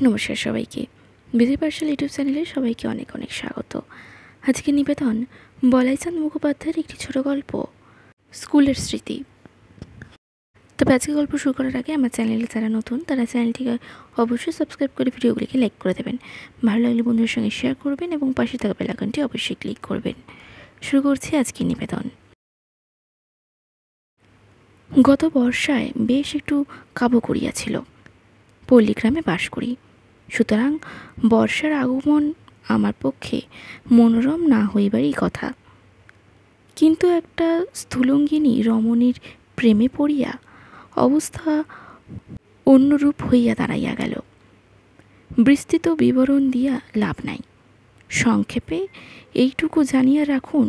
নমস্কার সবাইকে। বিধি পাঠশালা ইউটিউব চ্যানেলে সবাইকে অনেক অনেক স্বাগত। আজকে নিবেদন বলাইচাঁদ মুখোপাধ্যায়ের একটি ছোট গল্প, স্কুলের স্মৃতি। তবে আজকে গল্প শুরু করার আগে আমার চ্যানেলে যারা নতুন তারা চ্যানেলটিকে অবশ্যই সাবস্ক্রাইব করে ভিডিওগুলিকে লাইক করে দেবেন। ভালো লাগলে বন্ধুদের সঙ্গে শেয়ার করবেন এবং পাশে থাকা বেল আইকনটি অবশ্যই ক্লিক করবেন। শুরু করছি আজকে নিবেদন। গত বর্ষায় বেশ একটু কাবু করিয়াছিল। পল্লীগ্রামে বাস করি, সুতরাং বর্ষার আগমন আমার পক্ষে মনোরম না হইবারই কথা। কিন্তু একটা স্থূলঙ্গিনী রমণীর প্রেমে পড়িয়া অবস্থা অন্যরূপ হইয়া দাঁড়াইয়া গেল। বিস্তৃত বিবরণ দিয়া লাভ নাই। সংক্ষেপে এইটুকু জানিয়া রাখুন,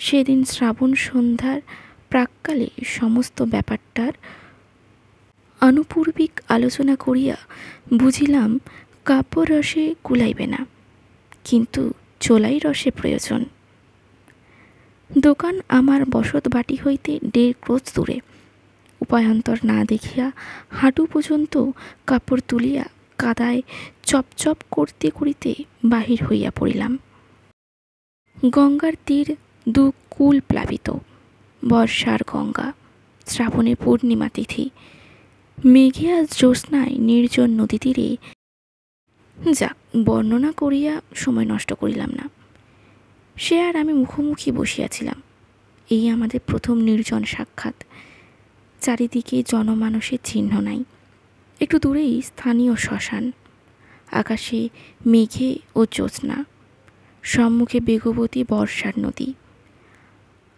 সেদিন শ্রাবণ সন্ধ্যার প্রাক্কালে সমস্ত ব্যাপারটার আনুপূর্বিক আলোচনা করিয়া বুঝিলাম কাব্যরসে কুলাইবে না, কিন্তু চোলাই রসে প্রয়োজন। দোকান আমার বসত বাটি হইতে 1.5 ক্রোশ দূরে। উপায়ান্তর না দেখিয়া হাঁটু পর্যন্ত কাপড় তুলিয়া কাদায় চপচপ করতে করিতে বাহির হইয়া পড়িলাম। গঙ্গার তীর 2 কূল প্লাবিত। বর্ষার গঙ্গা, শ্রাবণে পূর্ণিমা তিথি, মেঘে আজ জ্যোৎস্নায় নির্জন নদী তীরে। যাক, বর্ণনা করিয়া সময় নষ্ট করিলাম না। সে আর আমি মুখোমুখি বসিয়াছিলাম। এই আমাদের প্রথম নির্জন সাক্ষাৎ। চারিদিকে জনমানসের চিহ্ন নাই। একটু দূরেই স্থানীয় শ্মশান। আকাশে মেঘে ও জ্যোৎস্না, সম্মুখে বেগবতী বর্ষার নদী।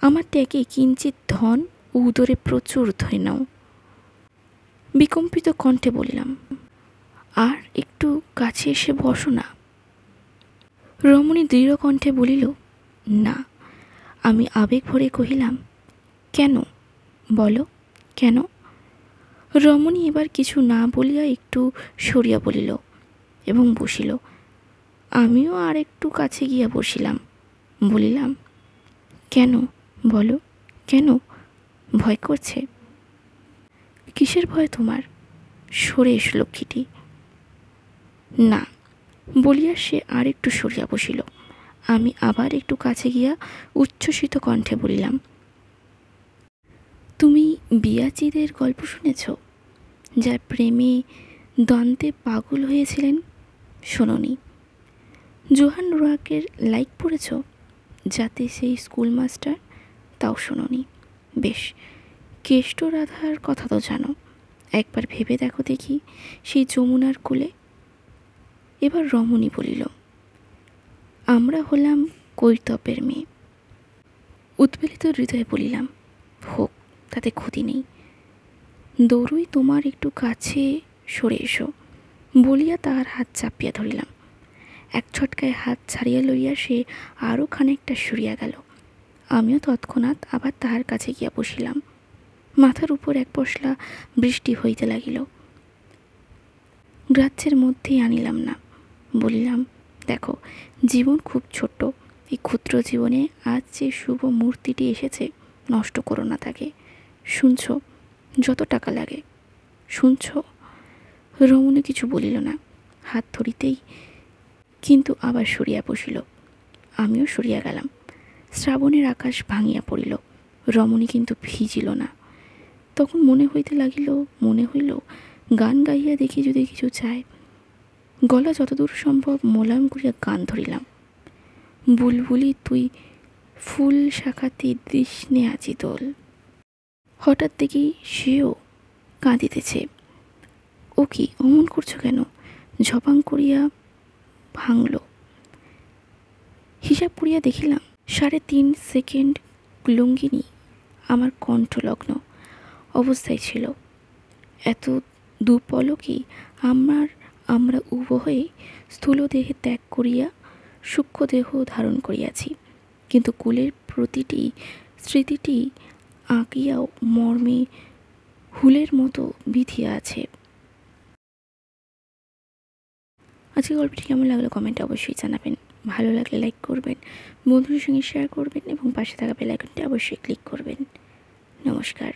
আমার ত্যাগে কিঞ্চিৎ ধন ও উদরে প্রচুর ধৈর্য। বিকম্পিত কণ্ঠে বলিলাম, আর একটু কাছে এসে বসো না। রমণী দৃঢ় কণ্ঠে বলিল, না। আমি আবেগ ভরে কহিলাম, কেন বলো, কেন? রমণী এবার কিছু না বলিয়া একটু সরিয়া বলিল এবং বসিল। আমিও আর একটু কাছে গিয়া বসিলাম। বলিলাম, কেন বলো, কেন? ভয় করছে? কিসের ভয় তোমার? সরে এসো লক্ষ্মীটি। না বলিয়া সে আর একটু সরিয়া বসিল। আমি আবার একটু কাছে গিয়া উচ্ছ্বসিত কণ্ঠে বলিলাম, তুমি বিয়াচিদের গল্প শুনেছ, যার প্রেমে দ্বন্দ্বে পাগল হয়েছিলেন? শোনোনি? জোহান রুয়াকের লাইক পড়েছ, যাতে সেই স্কুলমাস্টার? তাও শোনোনি? বেশ, কেষ্ট রাধার কথা তো জানো। একবার ভেবে দেখো দেখি, সেই যমুনার কোলে। এবার রমণী বলিল, আমরা হলাম কৈতবের মেয়ে। উদ্বেলিত হৃদয়ে বলিলাম, হোক, তাতে ক্ষতি নেই। দৌড়ই তোমার একটু কাছে সরে এসো বলিয়া তাহার হাত চাপিয়া ধরিলাম। এক ছটকায় হাত ছাড়িয়া লইয়া সে আরও খানিকটা সরিয়া গেল। আমিও তৎক্ষণাৎ আবার তাহার কাছে গিয়া বসিলাম। মাথার উপর এক পশলা বৃষ্টি হইতে লাগিল। গ্রাহ্যের মধ্যেই আনিলাম না। বলিলাম, দেখো, জীবন খুব ছোট্ট। এই ক্ষুদ্র জীবনে আজ যে শুভ মূর্তিটি এসেছে, নষ্ট করো না তাকে। শুনছ? যত টাকা লাগে। শুনছ? রমণী কিছু বলিল না, হাত ধরিতেই কিন্তু আবার সরিয়া বসিল। আমিও সরিয়া গেলাম। শ্রাবণের আকাশ ভাঙিয়া পড়িল। রমণী কিন্তু ভিজিল না। তখন মনে হইল গান গাইয়া দেখি যদি কিছু চায়। গলা যতদূর সম্ভব মোলায়েম করিয়া গান ধরিলাম, বুলবুলি তুই ফুল শাখাতে দৃষ্ণে আজি দোল। হঠাৎ দেখি সেও কাঁদিতেছে। ও কি, অমন করছো কেন? ঝপাং করিয়া ভাঙল। হিসাব করিয়া দেখিলাম 3.5 সেকেন্ড লুঙ্গিনী আমার কণ্ঠলগ্ন অবস্থায় ছিল। এত দুপলকেই আমরা উভয়ে স্থূল দেহে ত্যাগ করিয়া সূক্ষ্ম দেহ ধারণ করিয়াছি, কিন্তু কুলের প্রতিটি স্মৃতিটি আঁকিয়াও মর্মে হুলের মতো বিধিয়া আছে। আজকে গল্পটি কেমন লাগলো কমেন্টে অবশ্যই জানাবেন। ভালো লাগলে লাইক করবেন, বন্ধুদের সঙ্গে শেয়ার করবেন এবং পাশে থাকা বেল আইকনটি অবশ্যই ক্লিক করবেন। নমস্কার।